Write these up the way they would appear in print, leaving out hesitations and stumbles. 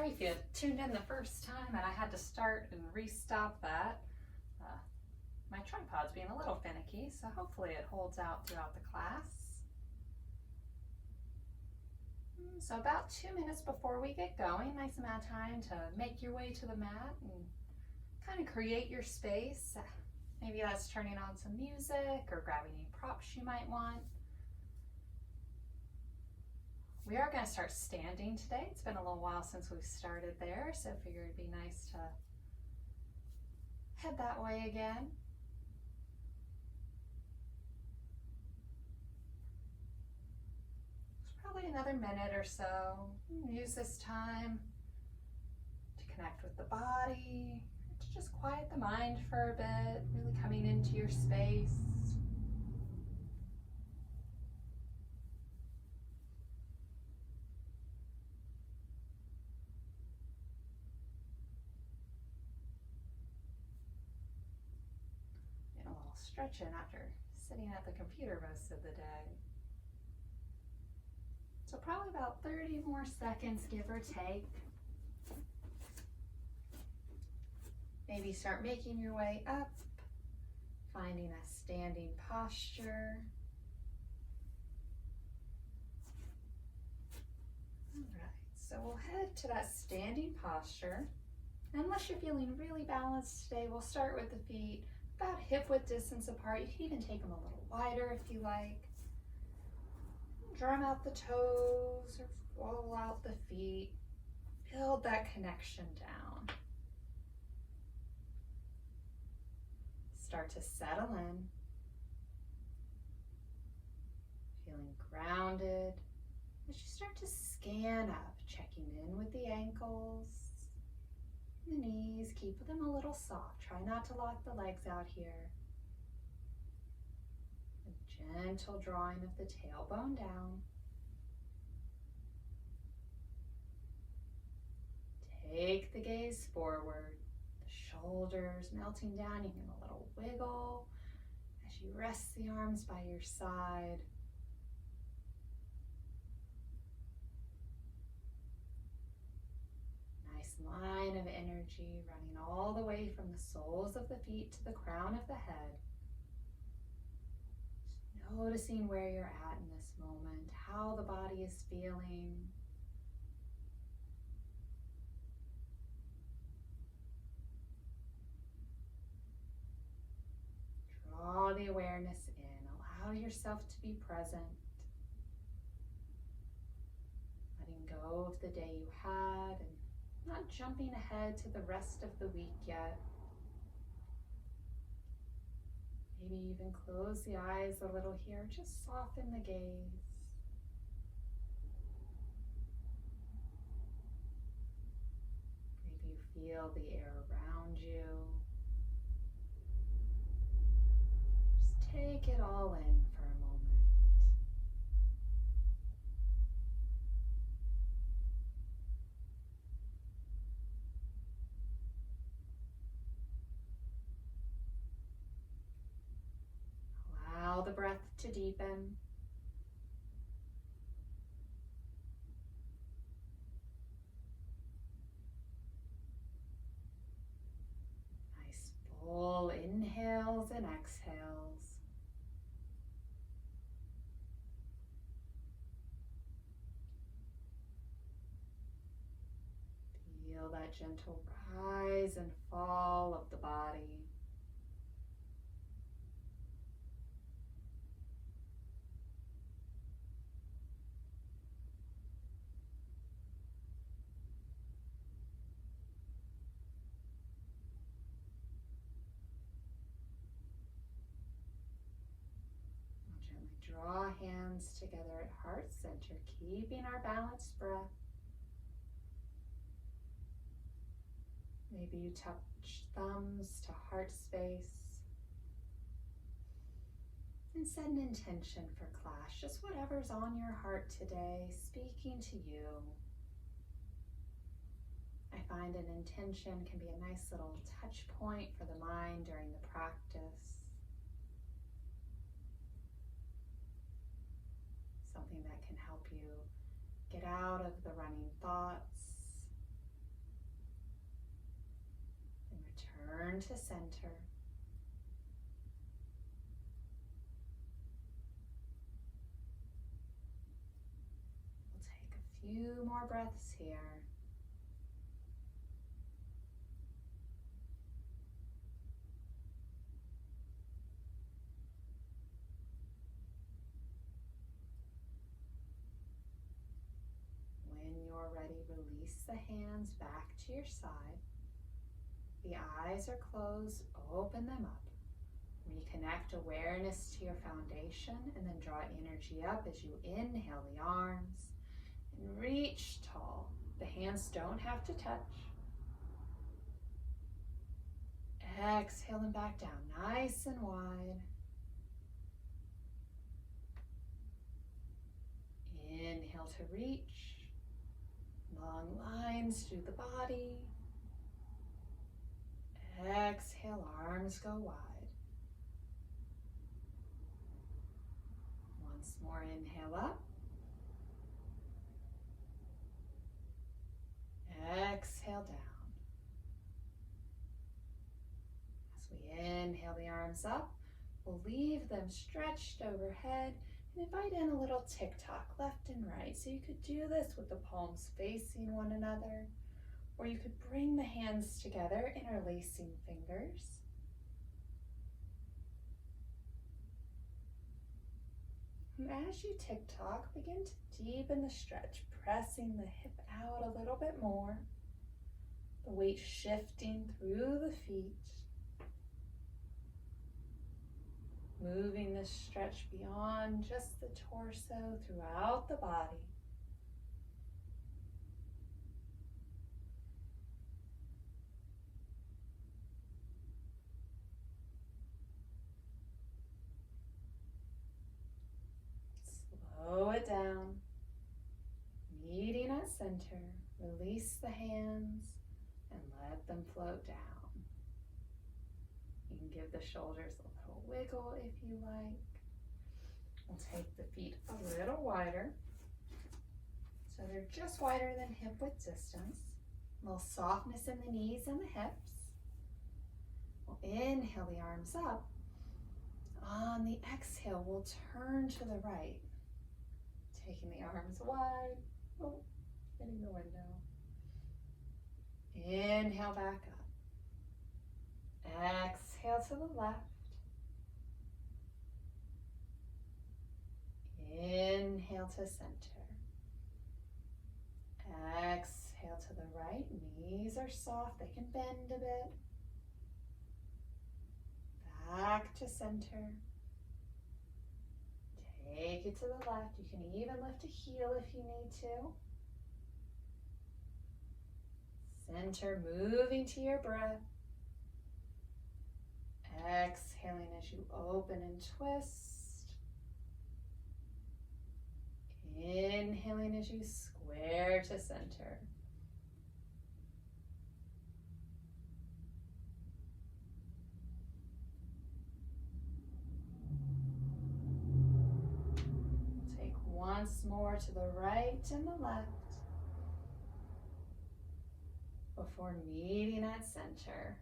Sorry if you tuned in the first time and I had to start and restop that. My tripod's being a little finicky, so hopefully it holds out throughout the class. So about 2 minutes before we get going, nice amount of time to make your way to the mat and kind of create your space. Maybe that's turning on some music or grabbing any props you might want. We are going to start standing today. It's been a little while since we've started there, so I figured it'd be nice to head that way again. It's probably another minute or so. Use this time to connect with the body, to just quiet the mind for a bit, really coming into your space. Stretching after sitting at the computer most of the day. So probably about 30 more seconds, give or take. Maybe start making your way up, finding a standing posture. All right, so we'll head to that standing posture. Unless you're feeling really balanced today, we'll start with the feet about hip width distance apart. You can even take them a little wider if you like. Drum out the toes or roll out the feet. Build that connection down. Start to settle in. Feeling grounded as you start to scan up, checking in with the ankles. The knees, keep them a little soft. Try not to lock the legs out here. A gentle drawing of the tailbone down. Take the gaze forward, the shoulders melting down. You can a little wiggle as you rest the arms by your side. Line of energy running all the way from the soles of the feet to the crown of the head. Just noticing where you're at in this moment, how the body is feeling. Draw the awareness in. Allow yourself to be present. Letting go of the day you had and not jumping ahead to the rest of the week yet. Maybe even close the eyes a little here. Just soften the gaze. Maybe you feel the air around you. Just take it all in for a moment. Allow the breath to deepen. Nice full inhales and exhales. Feel that gentle rise and fall of the body. Draw hands together at heart center, keeping our balanced breath. Maybe you touch thumbs to heart space. And set an intention for class, just whatever's on your heart today, speaking to you. I find an intention can be a nice little touch point for the mind during the practice. Something that can help you get out of the running thoughts, return to center. We'll take a few more breaths here. When you're ready, release the hands back to your side. The eyes are closed, open them up. Reconnect awareness to your foundation and then draw energy up as you inhale the arms and reach tall. The hands don't have to touch. Exhale and back down, nice and wide. Inhale to reach. Long lines through the body. Exhale, arms go wide. Once more, inhale up. Exhale down. As we inhale the arms up, we'll leave them stretched overhead and invite in a little tick-tock left and right. So you could do this with the palms facing one another, or you could bring the hands together, interlacing fingers. And as you tick-tock, begin to deepen the stretch, pressing the hip out a little bit more, the weight shifting through the feet, moving the stretch beyond just the torso throughout the body. Slow it down, meeting at center, release the hands and let them float down. You can give the shoulders a little wiggle if you like. We'll take the feet a little wider, so they're just wider than hip width distance. A little softness in the knees and the hips. We'll inhale the arms up. On the exhale, we'll turn to the right, taking the arms wide. Oh, hitting the window. Inhale back up. Exhale to the left. Inhale to center. Exhale to the right. Knees are soft, they can bend a bit. Back to center. Take it to the left. You can even lift a heel if you need to. Center, moving to your breath. Exhaling as you open and twist. Inhaling as you square to center. Take once more to the right and the left before meeting at center.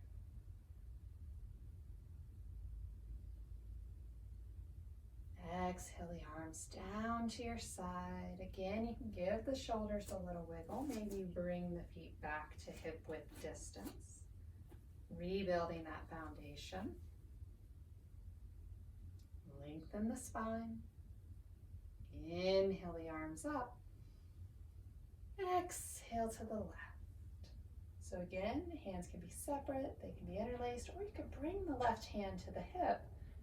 Exhale the arms down to your side. Again, you can give the shoulders a little wiggle. Maybe bring the feet back to hip width distance. Rebuilding that foundation. Lengthen the spine. Inhale the arms up. Exhale to the left. So again, hands can be separate, they can be interlaced, or you could bring the left hand to the hip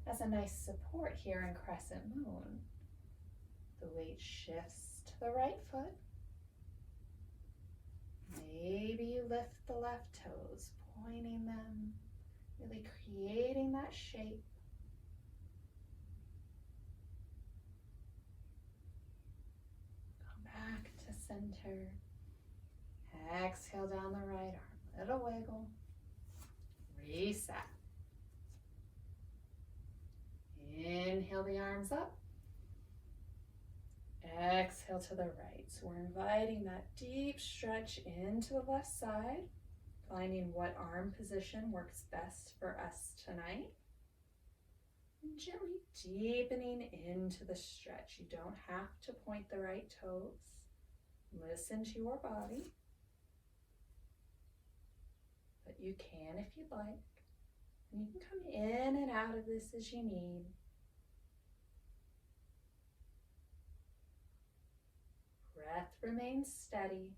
as a nice support here in Crescent Moon. The weight shifts to the right foot. Maybe you lift the left toes, pointing them, really creating that shape. Come back to center. Exhale down the right arm, little wiggle. Reset. Inhale the arms up. Exhale to the right. So we're inviting that deep stretch into the left side. finding what arm position works best for us tonight. And gently deepening into the stretch. You don't have to point the right toes. Listen to your body. But you can if you'd like. And you can come in and out of this as you need. Breath remains steady.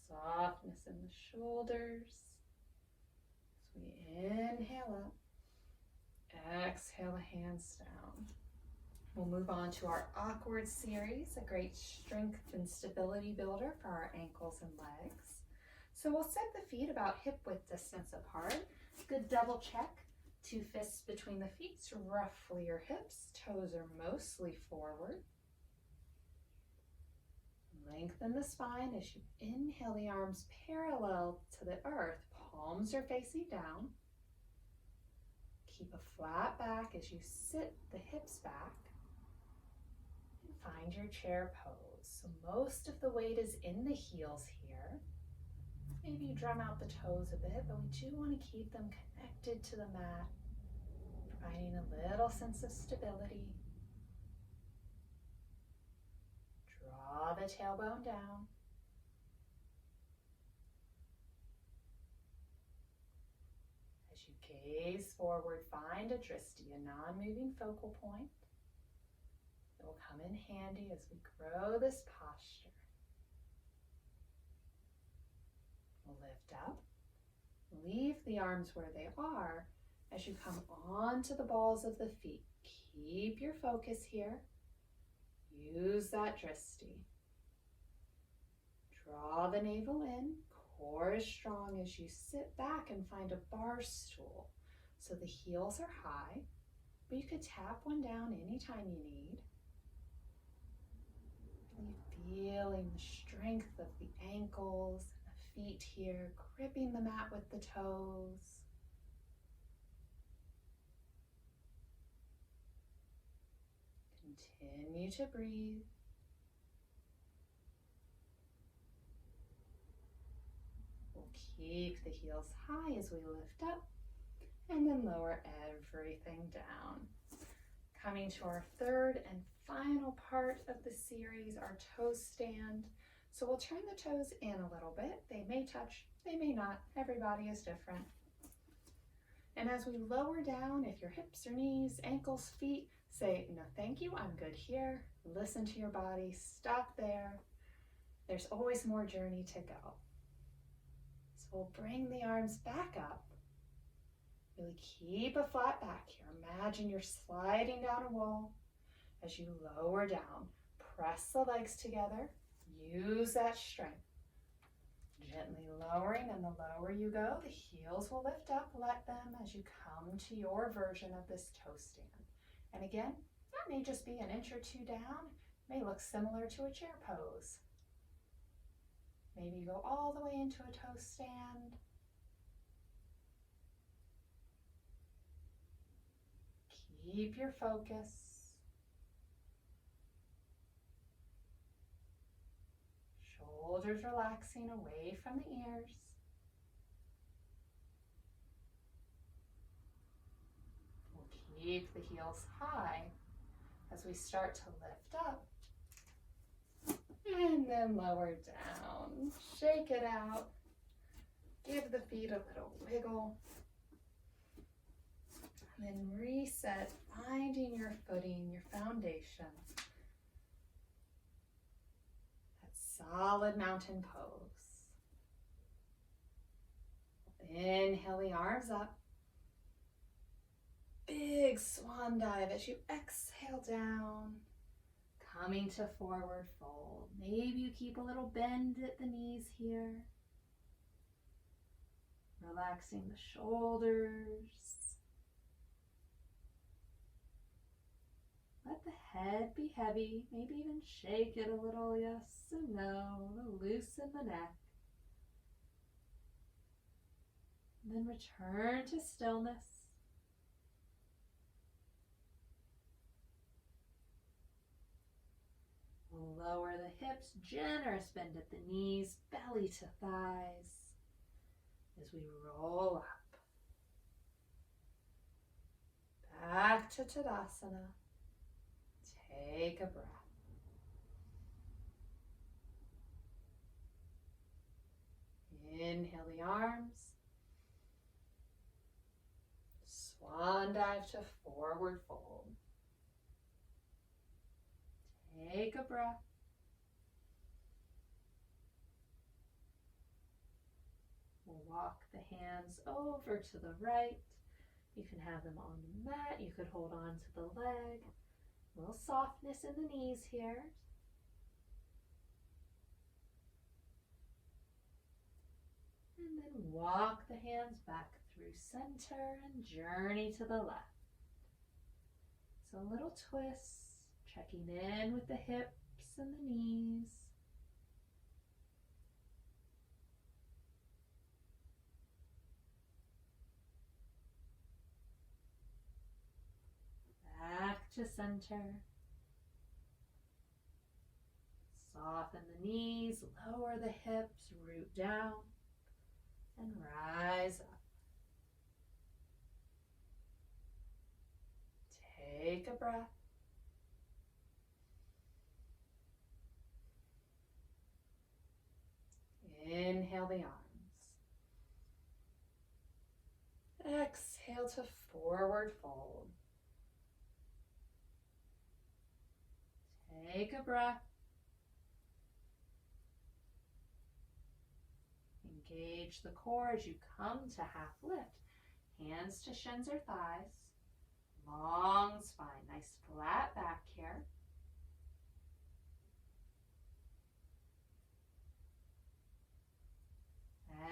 Softness in the shoulders. As we inhale up, exhale the hands down. We'll move on to our awkward series, a great strength and stability builder for our ankles and legs. So we'll set the feet about hip width distance apart. Good double check. 2 fists between the feet, roughly your hips. Toes are mostly forward. Lengthen the spine as you inhale the arms parallel to the earth. Palms are facing down. Keep a flat back as you sit the hips back. And find your chair pose. So most of the weight is in the heels here. Maybe you drum out the toes a bit, but we do want to keep them connected to the mat, providing a little sense of stability. Draw the tailbone down. As you gaze forward, find a drishti, a non-moving focal point. It will come in handy as we grow this posture. We'll lift up. Leave the arms where they are as you come onto the balls of the feet. Keep your focus here. Use that drishti. Draw the navel in. Core is strong as you sit back and find a bar stool. So the heels are high, but you could tap one down anytime you need. Really feeling the strength of the ankles and the feet here, gripping the mat with the toes. Continue to breathe. We'll keep the heels high as we lift up and then lower everything down. Coming to our third and final part of the series, our toe stand. So we'll turn the toes in a little bit. They may touch, they may not. Everybody is different. And as we lower down, if your hips or knees, ankles, feet, say, no thank you, I'm good here. Listen to your body, stop there. There's always more journey to go. So we'll bring the arms back up. Really keep a flat back here. Imagine you're sliding down a wall. As you lower down, press the legs together. Use that strength. Gently lowering, and the lower you go, the heels will lift up. Let them as you come to your version of this toe stand. And again, that may just be an inch or two down. May look similar to a chair pose. Maybe you go all the way into a toe stand. Keep your focus. Shoulders relaxing away from the ears. We'll keep the heels high as we start to lift up and then lower down. Shake it out. Give the feet a little wiggle. And then reset, finding your footing, your foundation. Solid mountain pose. Inhale the arms up. Big swan dive as you exhale down. Coming to forward fold. Maybe you keep a little bend at the knees here. Relaxing the shoulders. Let the head be heavy, maybe even shake it a little, yes and no, loosen the neck. And then return to stillness. Lower the hips, generous bend at the knees, belly to thighs as we roll up. Back to Tadasana. Take a breath. Inhale the arms. Swan dive to forward fold. Take a breath. We'll walk the hands over to the right. You can have them on the mat. You could hold on to the leg. A little softness in the knees here. And then walk the hands back through center and journey to the left. So a little twist, checking in with the hips and the knees. Back to center. Soften the knees, lower the hips, root down, and rise up. Take a breath. Inhale the arms. Exhale to forward fold. Take a breath. Engage the core as you come to half lift. Hands to shins or thighs. Long spine, nice flat back here.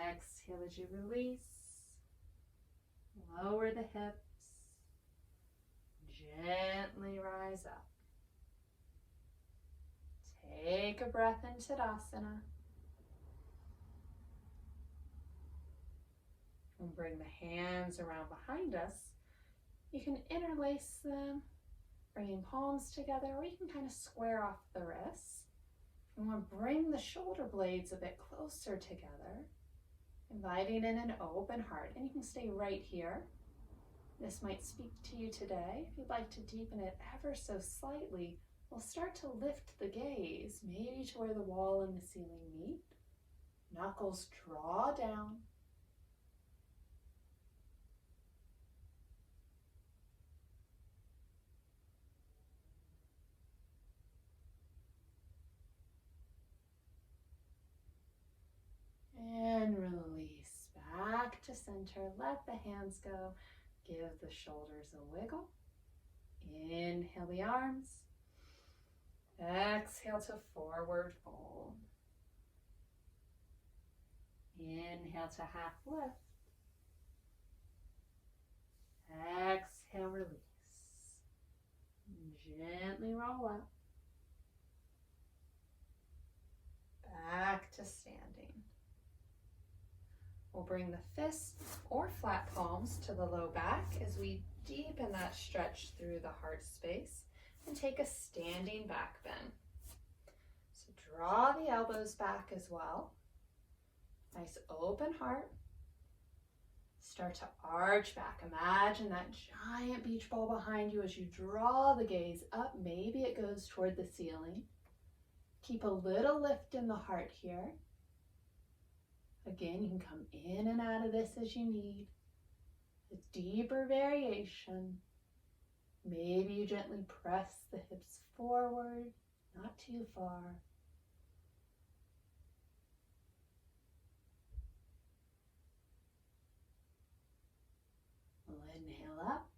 Exhale as you release. Lower the hips. Gently rise up. Take a breath in Tadasana. And bring the hands around behind us. You can interlace them, bringing palms together, or you can kind of square off the wrists. You want to bring the shoulder blades a bit closer together, inviting in an open heart. And you can stay right here. This might speak to you today. If you'd like to deepen it ever so slightly, we'll start to lift the gaze, maybe to where the wall and the ceiling meet. Knuckles draw down. And release back to center. Let the hands go. Give the shoulders a wiggle. Inhale the arms. Exhale to forward fold. Inhale to half lift. Exhale, release. Gently roll up. Back to standing. We'll bring the fists or flat palms to the low back as we deepen that stretch through the heart space and take a standing back bend. So draw the elbows back as well. Nice open heart. Start to arch back. Imagine that giant beach ball behind you as you draw the gaze up. Maybe it goes toward the ceiling. Keep a little lift in the heart here. Again, you can come in and out of this as you need. A deeper variation. Maybe you gently press the hips forward, not too far. We'll inhale up.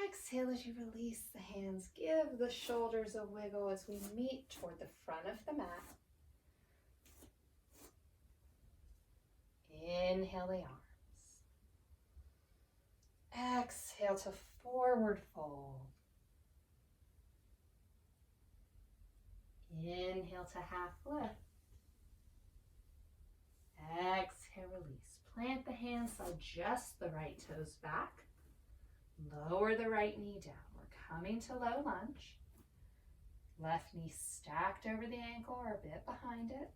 Exhale as you release the hands. Give the shoulders a wiggle as we meet toward the front of the mat. Inhale the arms. Exhale to forward fold. Inhale to half lift. Exhale, release. Plant the hands, slide just the right toes back. Lower the right knee down. We're coming to low lunge. Left knee stacked over the ankle or a bit behind it.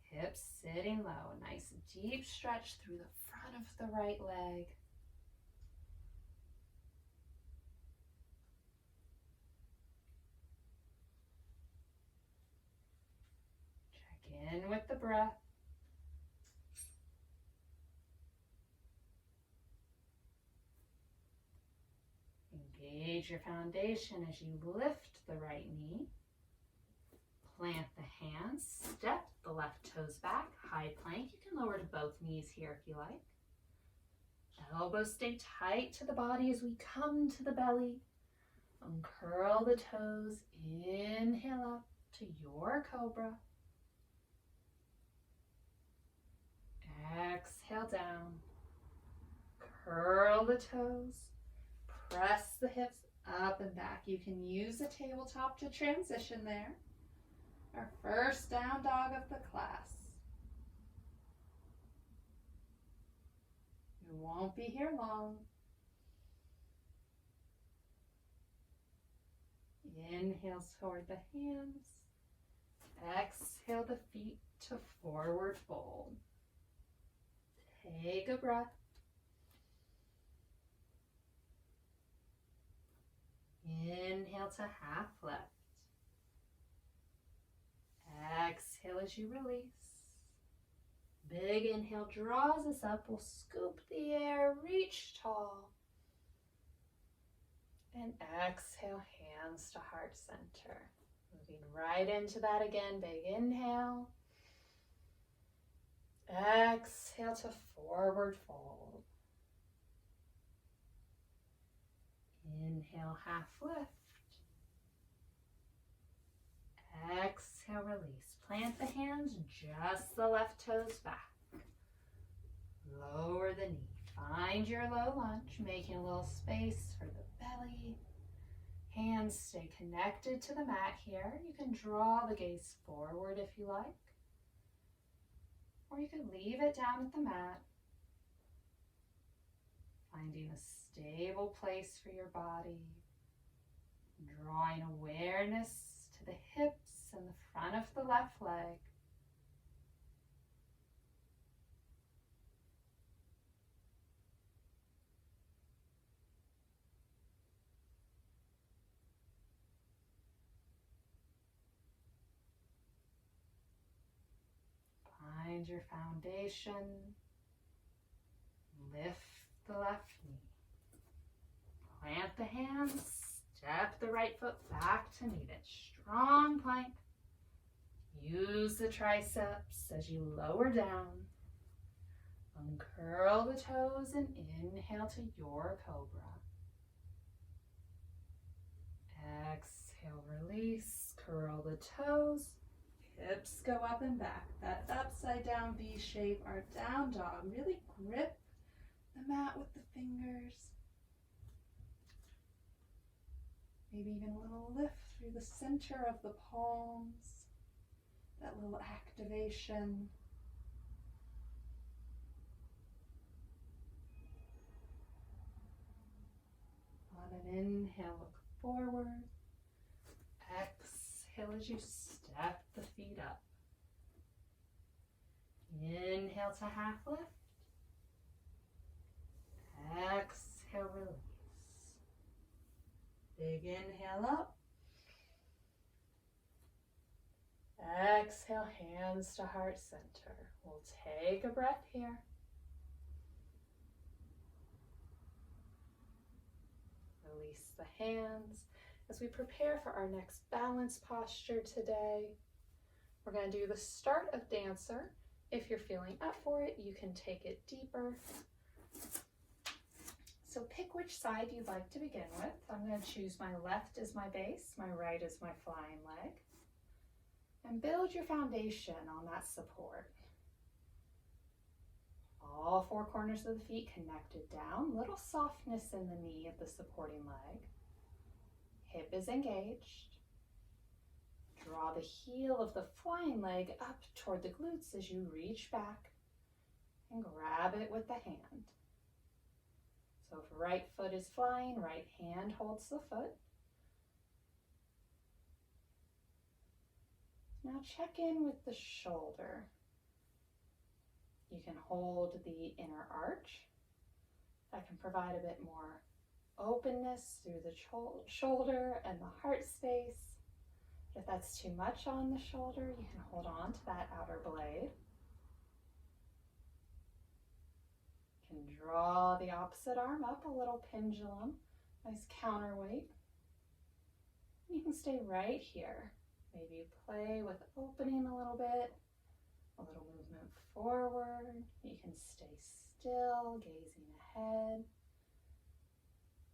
Hips sitting low. Nice deep stretch through the front of the right leg. Check in with the breath. Engage your foundation as you lift the right knee. Plant the hands, step the left toes back, high plank. You can lower to both knees here if you like. Elbows stay tight to the body as we come to the belly. Uncurl the toes, inhale up to your cobra. Exhale down, curl the toes, press the hips up and back. You can use a tabletop to transition there. Our first down dog of the class. You won't be here long. Inhale toward the hands. Exhale the feet to forward fold. Take a breath. Inhale to half lift. Exhale as you release. Big inhale draws us up. We'll scoop the air, reach tall. And exhale, hands to heart center. Moving right into that again. Big inhale. Exhale to forward fold. Inhale, half lift. Exhale, release. Plant the hands, just the left toes back. Lower the knee. Find your low lunge, making a little space for the belly. Hands stay connected to the mat here. You can draw the gaze forward if you like. Or you can leave it down at the mat. Finding a stable place for your body. Drawing awareness to the hips and the front of the left leg. Find your foundation. Lift the left knee. Plant the hands. Step the right foot back to meet it. Strong plank. Use the triceps as you lower down. Uncurl the toes and inhale to your cobra. Exhale, release. Curl the toes. Hips go up and back. That upside down V shape, our down dog. Really grip the mat with the fingers. Maybe even a little lift through the center of the palms. That little activation. On an inhale, look forward. Exhale as you step the feet up. Inhale to half lift. Exhale, release. Big inhale up. Exhale, hands to heart center. We'll take a breath here. Release the hands. As we prepare for our next balance posture today, we're going to do the start of dancer. If you're feeling up for it, you can take it deeper. So pick which side you'd like to begin with. I'm going to choose my left as my base, my right as my flying leg. And build your foundation on that support. All four corners of the feet connected down. Little softness in the knee of the supporting leg. Hip is engaged. Draw the heel of the flying leg up toward the glutes as you reach back and grab it with the hand. So if right foot is flying, right hand holds the foot. Now check in with the shoulder. You can hold the inner arch. That can provide a bit more openness through the shoulder and the heart space. If that's too much on the shoulder, you can hold on to that outer blade. You can draw the opposite arm up, a little pendulum, nice counterweight. You can stay right here. Maybe play with opening a little bit, a little movement forward. You can stay still, gazing ahead.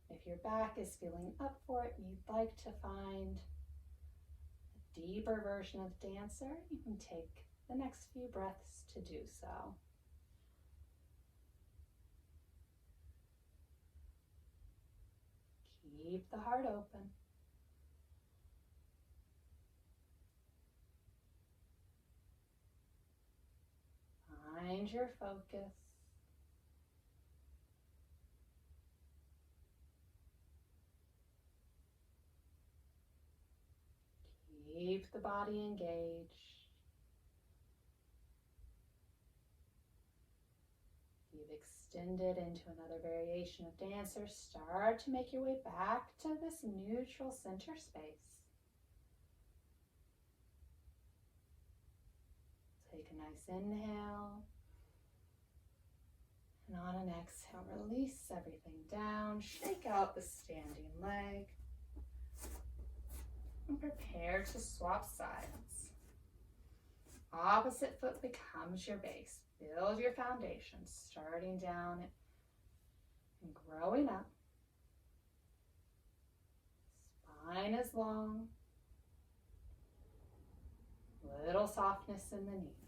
If your back is feeling up for it and you'd like to find a deeper version of dancer, you can take the next few breaths to do so. Keep the heart open. Find your focus. Keep the body engaged. You've extended into another variation of dancer. Start to make your way back to this neutral center space. Take a nice inhale. And on an exhale, release everything down. Shake out the standing leg. And prepare to swap sides. Opposite foot becomes your base. Build your foundation, starting down and growing up. Spine is long. Little softness in the knee.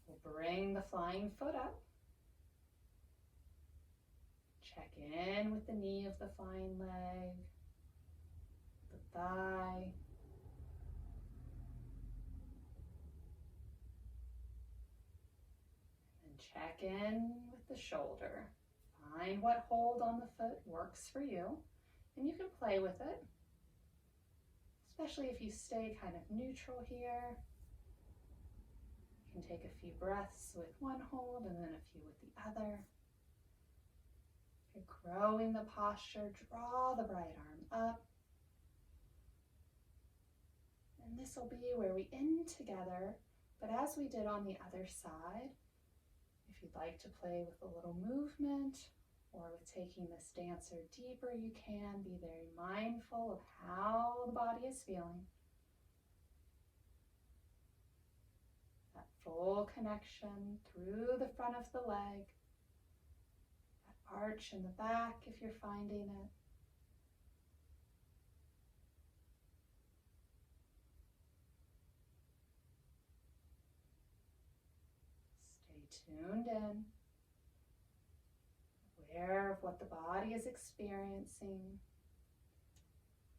We'll bring the flying foot up. Check in with the knee of the flying leg, the thigh. And check in with the shoulder. Find what hold on the foot works for you, and you can play with it, especially if you stay kind of neutral here. You can take a few breaths with one hold and then a few with the other. You're growing the posture, draw the right arm up. And this will be where we end together, but as we did on the other side, if you'd like to play with a little movement or with taking this dancer deeper, you can be very mindful of how the body is feeling. That full connection through the front of the leg, that arch in the back if you're finding it. Stay tuned in, aware of what the body is experiencing.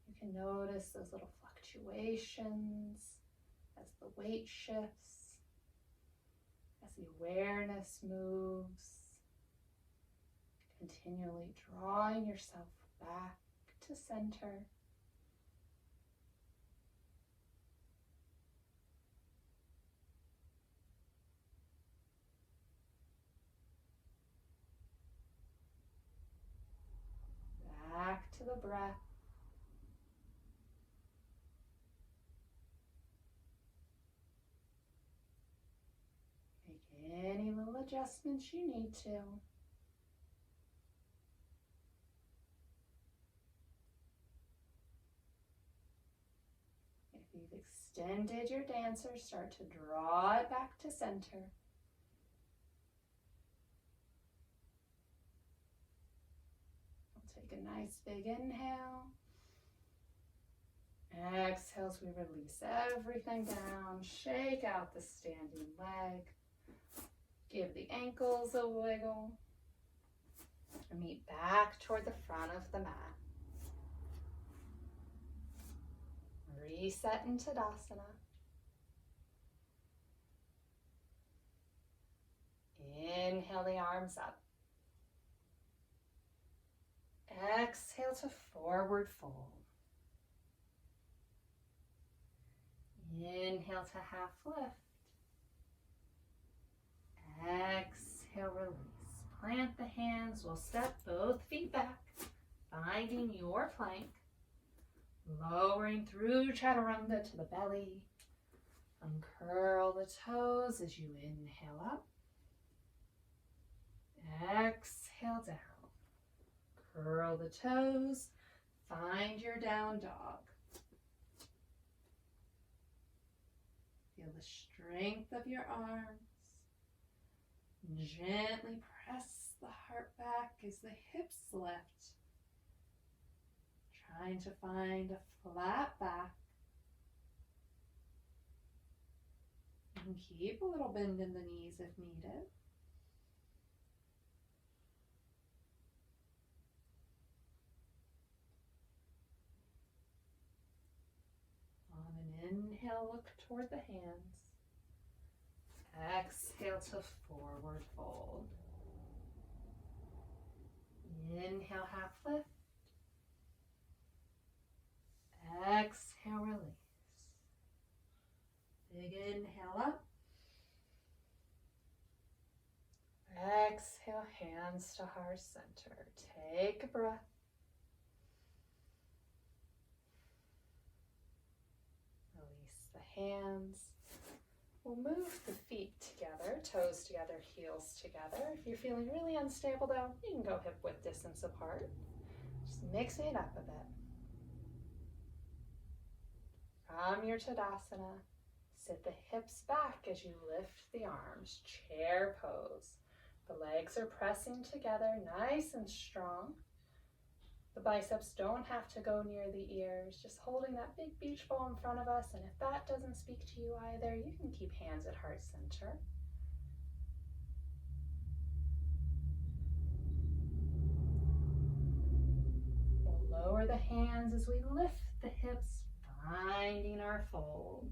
You can notice those little fluctuations as the weight shifts, as the awareness moves, continually drawing yourself back to center. Back to the breath. Make any little adjustments you need to. If you've extended your dancer, start to draw it back to center. Take a nice big inhale. Exhale as we release everything down. Shake out the standing leg. Give the ankles a wiggle. And meet back toward the front of the mat. Reset into Tadasana. Inhale the arms up. Exhale to forward fold. Inhale to half lift. Exhale, release. Plant the hands. We'll step both feet back, finding your plank. Lowering through chaturanga to the belly. Uncurl the toes as you inhale up. Exhale down. Curl the toes. Find your down dog. Feel the strength of your arms. Gently press the heart back as the hips lift. Trying to find a flat back. And keep a little bend in the knees if needed. On an inhale, look toward the hands. Exhale to forward fold. Inhale, half lift. Exhale, release. Big inhale up. Exhale, hands to heart center. Take a breath. Release the hands. We'll move the feet together, toes together, heels together. If you're feeling really unstable though, you can go hip width distance apart. Just mixing it up a bit. From your Tadasana, sit the hips back as you lift the arms, chair pose. The legs are pressing together, nice and strong. The biceps don't have to go near the ears, just holding that big beach ball in front of us. And if that doesn't speak to you either, you can keep hands at heart center. We'll lower the hands as we lift the hips, finding our fold.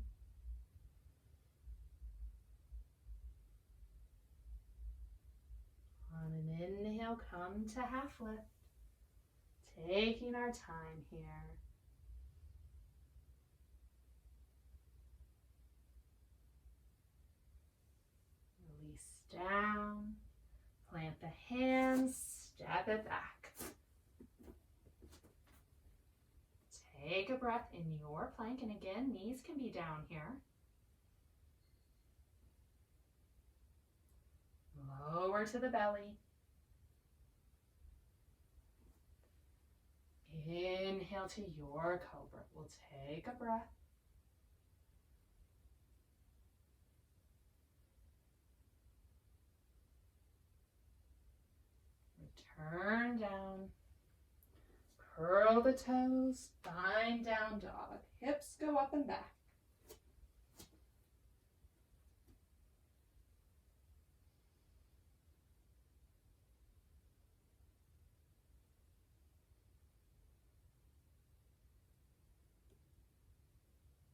On an inhale, come to half lift. Taking our time here. Release down. Plant the hands, step it back. Take a breath in your plank, and again, knees can be down here. Lower to the belly. Inhale to your cobra. We'll take a breath. Return down. Curl the toes. Find down dog. Hips go up and back.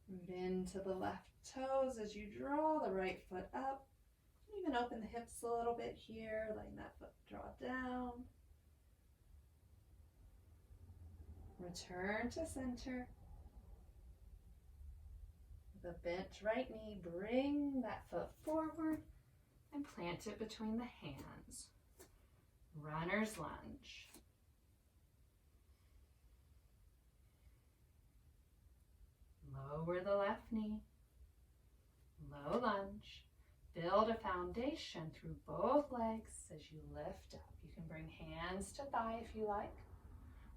Root into the left toes as you draw the right foot up. Even open the hips a little bit here, letting that foot draw down. Return to center. The bent right knee, bring that foot forward and plant it between the hands. Runner's lunge. Lower the left knee, low lunge. Build a foundation through both legs as you lift up. You can bring hands to thigh if you like,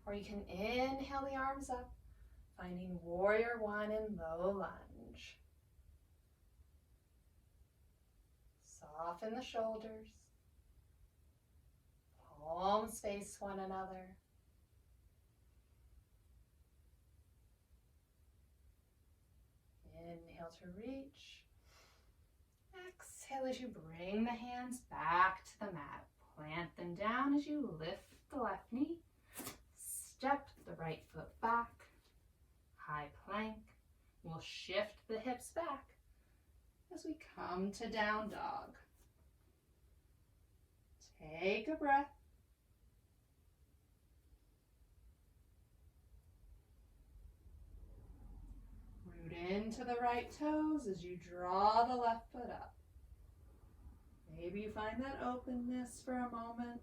or you can inhale the arms up, finding warrior one in low lunge. Soften the shoulders, palms face one another. Inhale to reach. Exhale as you bring the hands back to the mat. Plant them down as you lift the left knee. Step the right foot back. High plank. We'll shift the hips back as we come to down dog. Take a breath. Root into into the right toes as you draw the left foot up. Maybe you find that openness for a moment.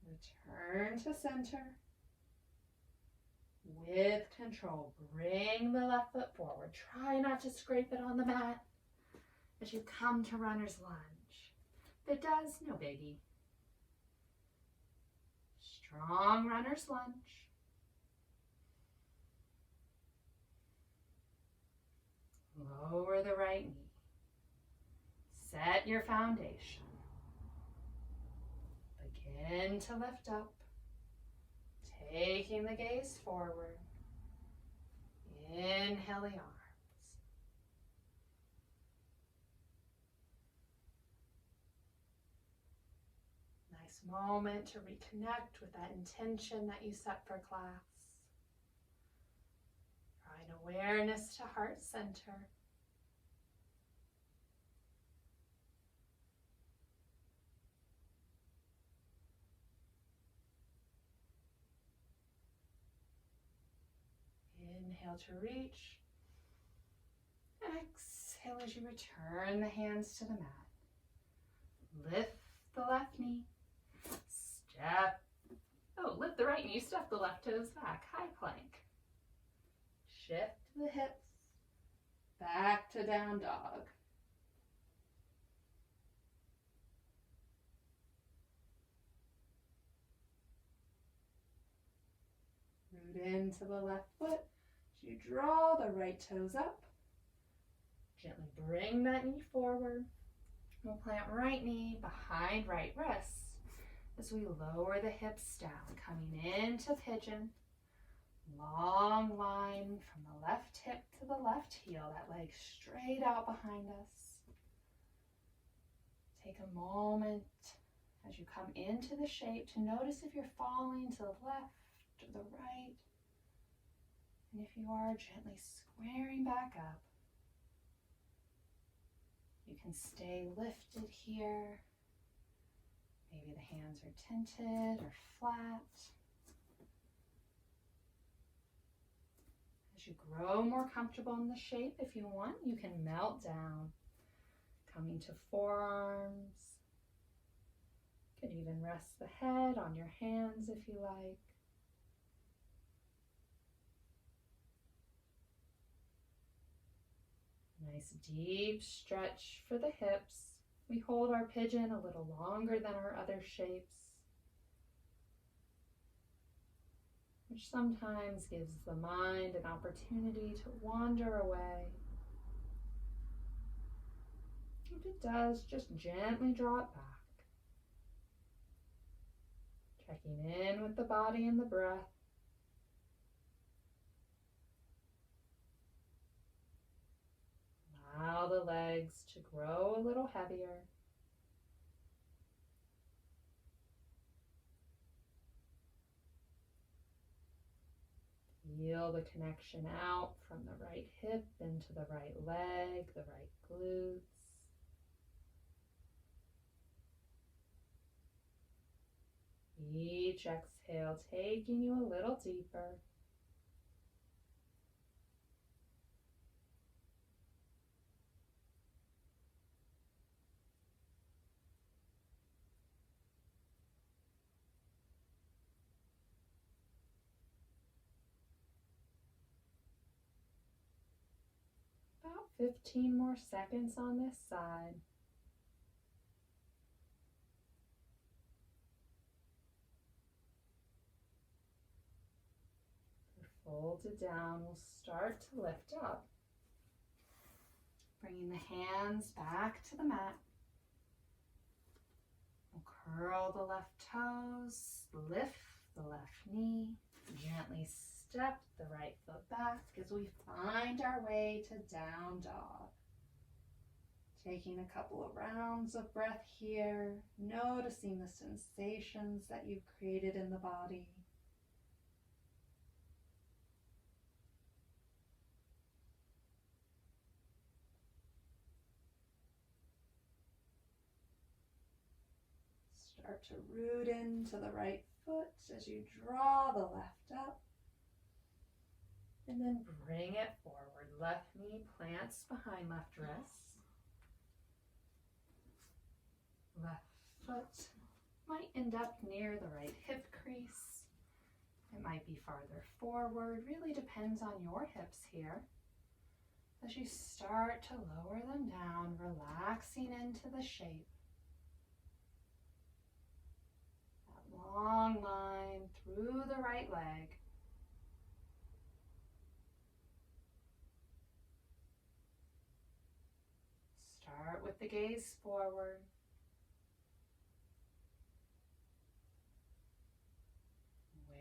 Return to center. With control, bring the left foot forward. Try not to scrape it on the mat as you come to runner's lunge. If it does, no biggie. Strong runner's lunge. Lower the right knee. Set your foundation. Begin to lift up. Taking the gaze forward. Inhale the arms. Nice moment to reconnect with that intention that you set for class. Drawing awareness to heart center. Inhale to reach. Exhale as you return the hands to the mat. Lift the left knee. Lift the right knee. Step the left toes back. High plank. Shift the hips. Back to down dog. Root into the left foot. As you draw the right toes up, gently bring that knee forward. We'll plant right knee behind right wrist as we lower the hips down, coming into pigeon. Long line from the left hip to the left heel, that leg straight out behind us. Take a moment as you come into the shape to notice if you're falling to the left or the right. And if you are, gently squaring back up. You can stay lifted here. Maybe the hands are tinted or flat. As you grow more comfortable in the shape, if you want, you can melt down. Coming to forearms. You could even rest the head on your hands if you like. Nice deep stretch for the hips. We hold our pigeon a little longer than our other shapes, which sometimes gives the mind an opportunity to wander away. If it does, just gently draw it back. Checking in with the body and the breath. Allow the legs to grow a little heavier. Feel the connection out from the right hip into the right leg, the right glutes. Each exhale taking you a little deeper. About 15 more seconds on this side. Folded down, we'll start to lift up. Bringing the hands back to the mat. We'll curl the left toes, lift the left knee, gently step the right foot back as we find our way to down dog. Taking a couple of rounds of breath here, noticing the sensations that you've created in the body. Start to root into the right foot as you draw the left up. And then bring it forward. Left knee plants behind left wrist. Left foot might end up near the right hip crease. It might be farther forward. Really depends on your hips here. As you start to lower them down, relaxing into the shape. That long line through the right leg. Start with the gaze forward.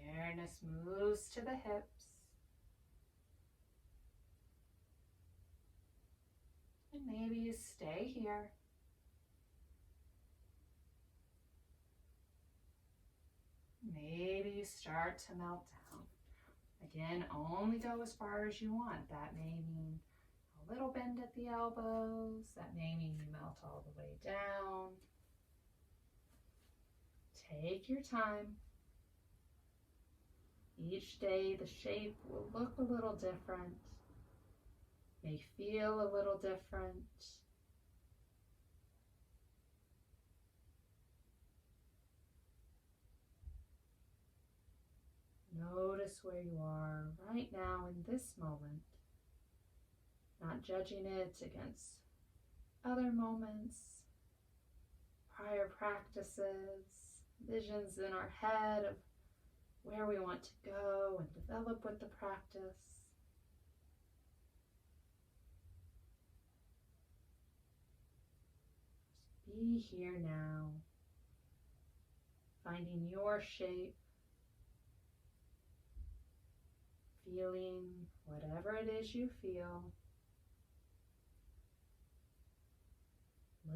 Awareness moves to the hips. And maybe you stay here. Maybe you start to melt down. Again, only go as far as you want. That may mean a little bend at the elbows. That may mean you melt all the way down. Take your time. Each day the shape will look a little different, may feel a little different. Notice where you are right now in this moment, not judging it against other moments, prior practices, visions in our head of where we want to go and develop with the practice. Just be here now, finding your shape, feeling whatever it is you feel,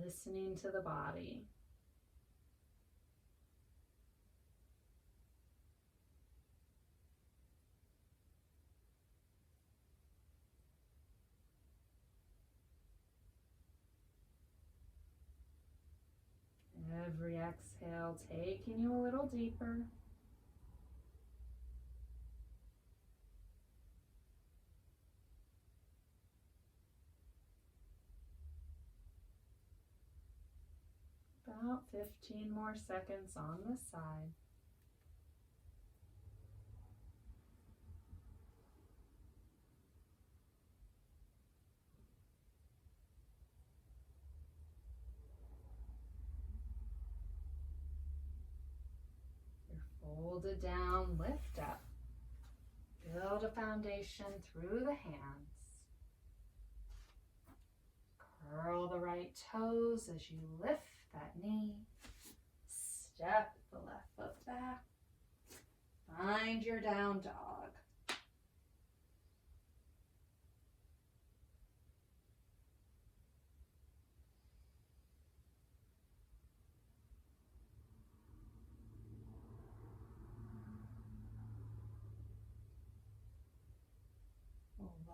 listening to the body. Every exhale taking you a little deeper. About 15 more seconds on the side. Folded down, lift up. Build a foundation through the hands. Curl the right toes as you lift that knee. Step the left foot back. Find your down dog.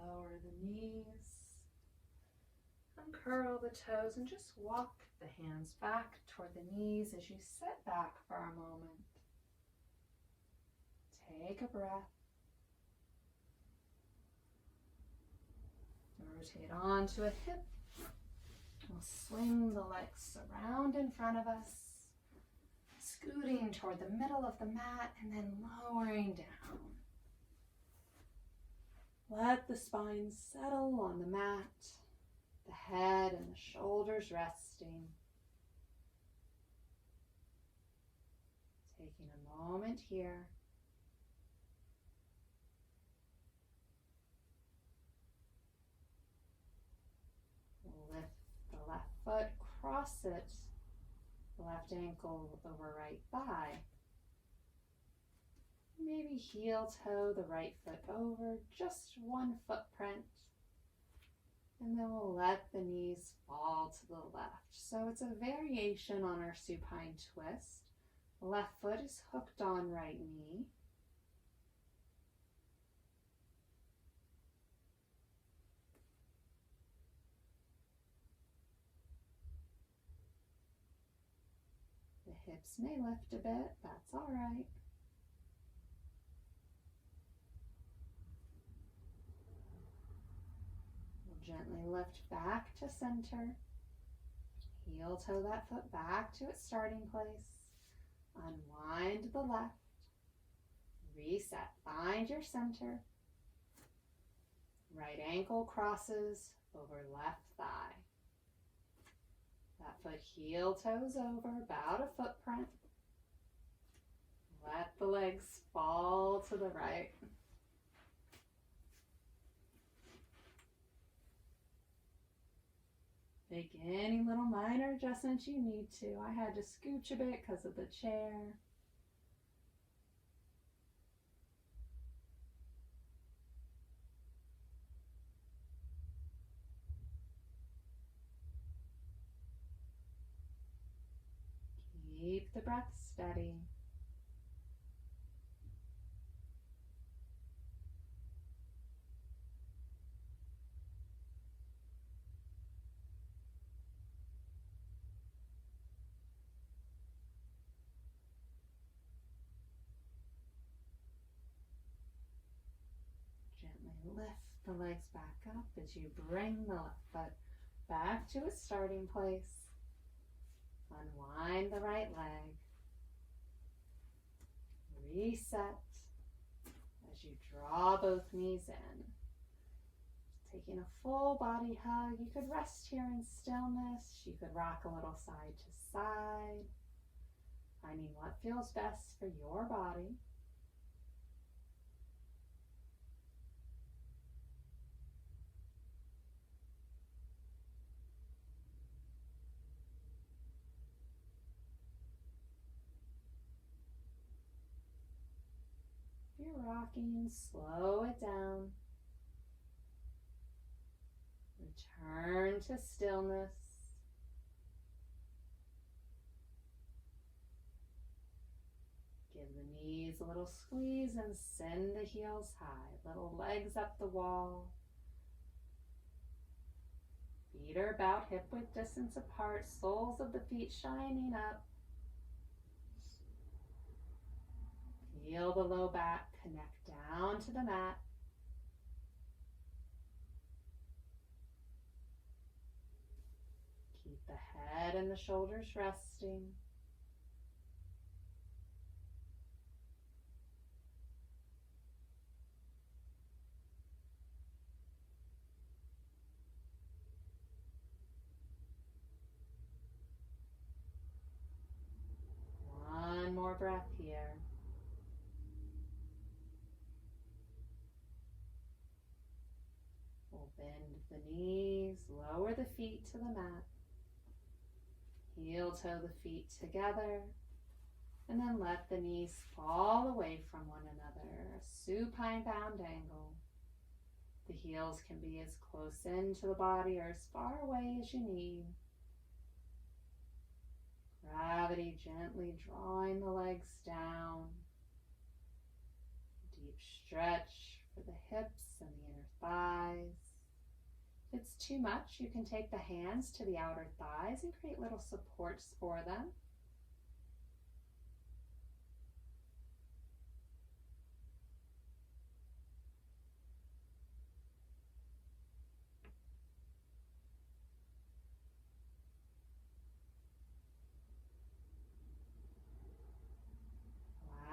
Lower the knees, uncurl the toes, and just walk the hands back toward the knees as you sit back for a moment. Take a breath. Rotate onto a hip. We'll swing the legs around in front of us, scooting toward the middle of the mat and then lowering down. Let the spine settle on the mat, the head and the shoulders resting. Taking a moment here. Lift the left foot, cross it, left ankle over right thigh. Maybe heel toe the right foot over, just one footprint. And then we'll let the knees fall to the left. So it's a variation on our supine twist. Left foot is hooked on right knee. The hips may lift a bit, that's all right. Gently lift back to center. Heel toe that foot back to its starting place. Unwind to the left. Reset. Find your center. Right ankle crosses over left thigh. That foot heel toes over, about a footprint. Let the legs fall to the right. Make any little minor adjustments you need to. I had to scooch a bit because of the chair. Keep the breath steady. Gently lift the legs back up as you bring the left foot back to its starting place. Unwind the right leg. Reset as you draw both knees in. Taking a full body hug. You could rest here in stillness. You could rock a little side to side. Finding what feels best for your body. If you're rocking, slow it down. Return to stillness. Give the knees a little squeeze and send the heels high. Little legs up the wall. Feet are about hip width distance apart. Soles of the feet shining up. Feel the low back connect down to the mat. Keep the head and the shoulders resting. One more breath here. We'll bend the knees, lower the feet to the mat. Heel toe the feet together, and then let the knees fall away from one another, a supine bound angle. The heels can be as close into the body or as far away as you need. Gravity gently drawing the legs down. Deep stretch for the hips and the inner thighs. If it's too much, you can take the hands to the outer thighs and create little supports for them.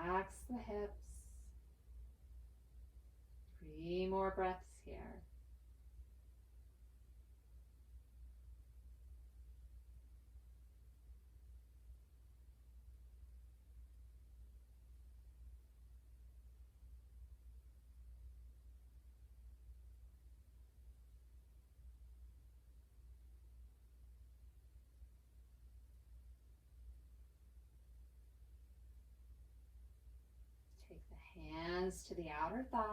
Relax the hips. 3 more breaths here. Take the hands to the outer thighs.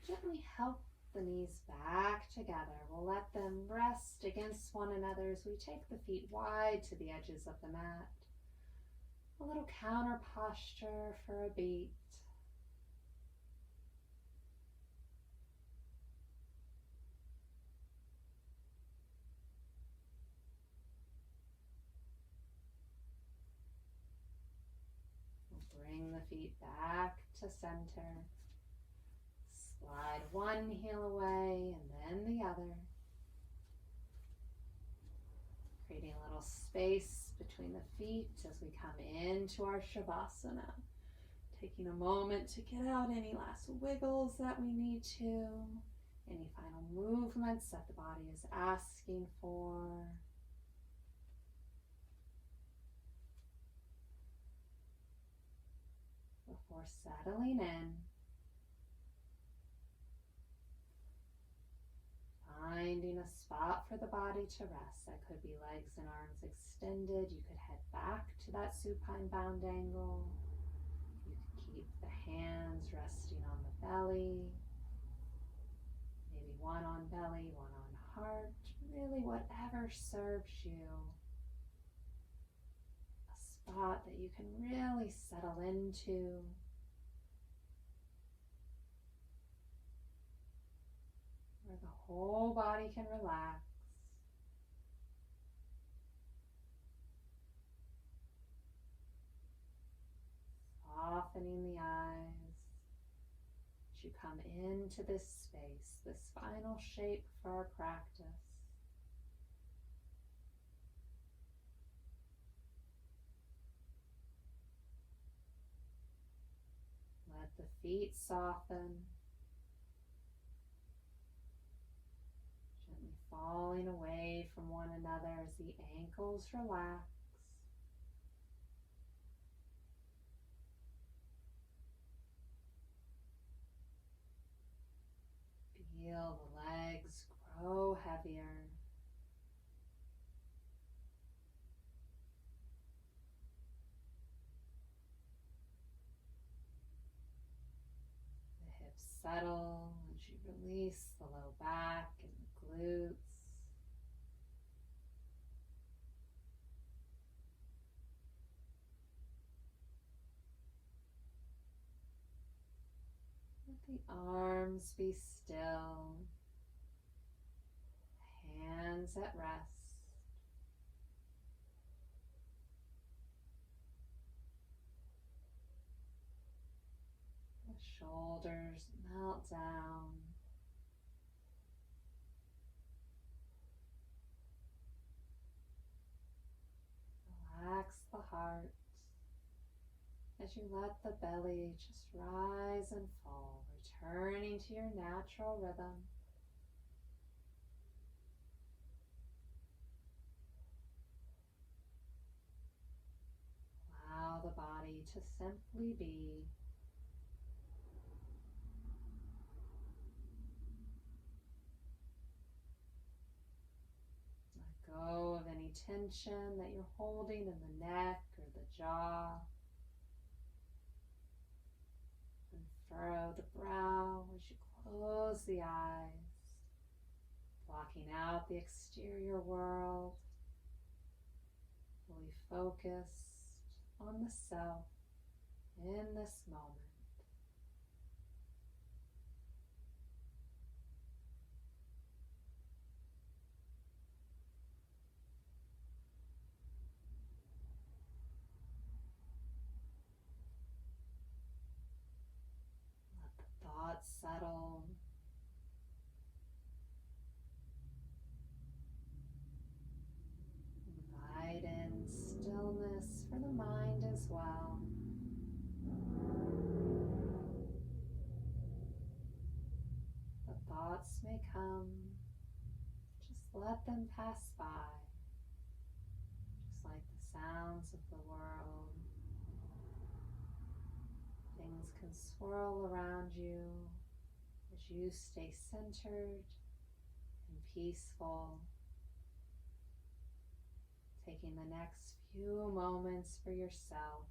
Gently help the knees back together. We'll let them rest against one another as we take the feet wide to the edges of the mat. A little counter posture for a beat. We'll bring the feet back to center. Slide one heel away and then the other. Creating a little space between the feet as we come into our Shavasana. Taking a moment to get out any last wiggles that we need to. Any final movements that the body is asking for. Before settling in, finding a spot for the body to rest. That could be legs and arms extended. You could head back to that supine bound angle. You could keep the hands resting on the belly. Maybe one on belly, one on heart. Really whatever serves you. A spot that you can really settle into. Where the whole body can relax. Softening the eyes as you come into this space, this final shape for our practice. Let the feet soften. Gently falling away from one another as the ankles relax. Feel the legs grow heavier. The hips settle as you release the low back and the glutes. Let the arms be still. Hands at rest. The shoulders melt down. Relax the heart as you let the belly just rise and fall, returning to your natural rhythm. Allow the body to simply be. Let go of any tension that you're holding in the neck or the jaw. And furrow the brow as you close the eyes, blocking out the exterior world. Fully focused on the self in this moment. Let the thoughts settle. Invite in stillness for the mind as well. The thoughts may come, just let them pass by, just like the sounds of the world. Things can swirl around you as you stay centered and peaceful. Taking the next few moments for yourself.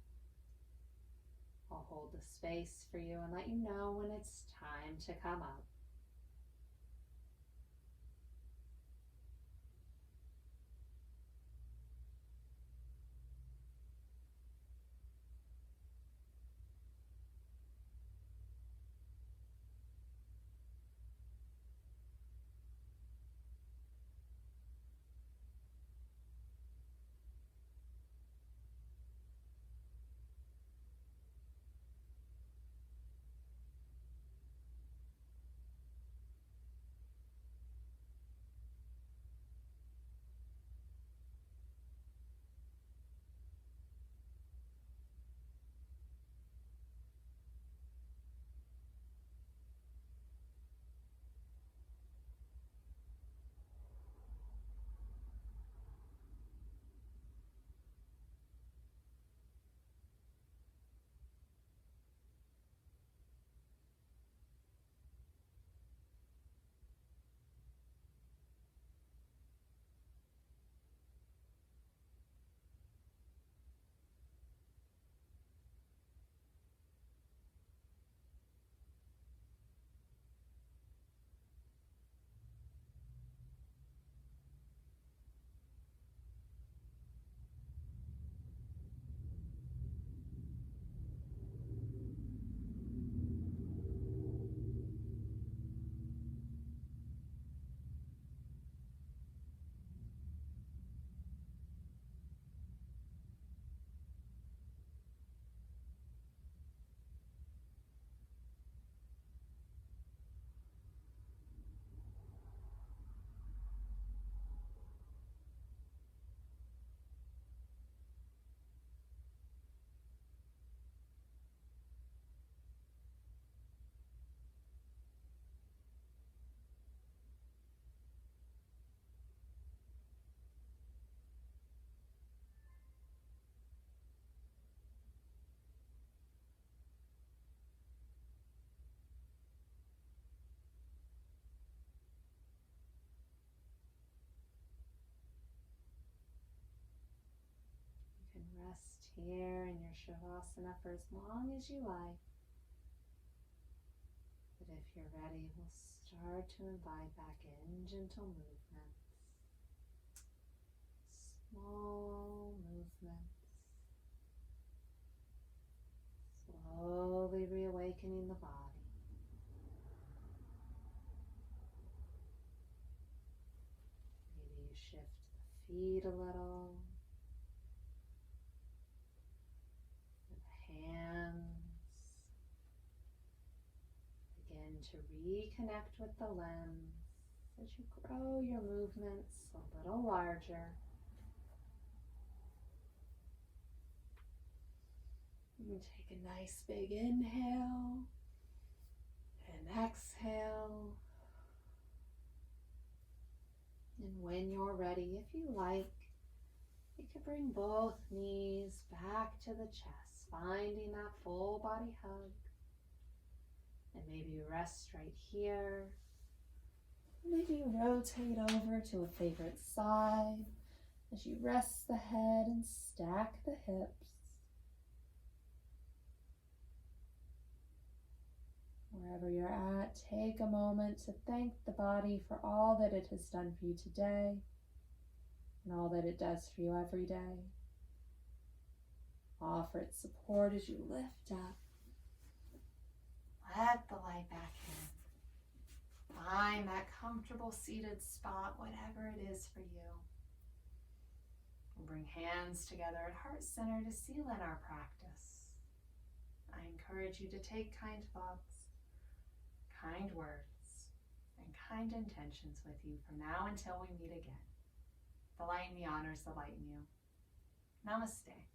I'll hold the space for you and let you know when it's time to come up. here in your Shavasana for as long as you like. But if you're ready, we'll start to invite back in gentle movements. Small movements. Slowly reawakening the body. Maybe you shift the feet a little. The hands. Begin to reconnect with the lens as you grow your movements a little larger. You take a nice big inhale and exhale. And when you're ready, if you like, you can bring both knees back to the chest, finding that full body hug. And maybe you rest right here. Maybe you rotate over to a favorite side as you rest the head and stack the hips. Wherever you're at, take a moment to thank the body for all that it has done for you today and all that it does for you every day. Offer its support as you lift up. Let the light back in. Find that comfortable seated spot, whatever it is for you. We'll bring hands together at heart center to seal in our practice. I encourage you to take kind thoughts, kind words, and kind intentions with you from now until we meet again. The light in me honors the light in you. Namaste.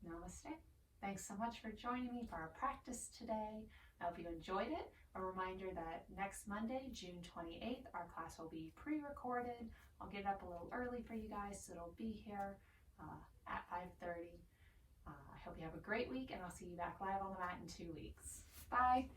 Namaste. Thanks so much for joining me for our practice today. I hope you enjoyed it. A reminder that next Monday, June 28th, our class will be pre-recorded. I'll get it up a little early for you guys, so it'll be here at 5:30. I hope you have a great week, and I'll see you back live on the mat in 2 weeks. Bye.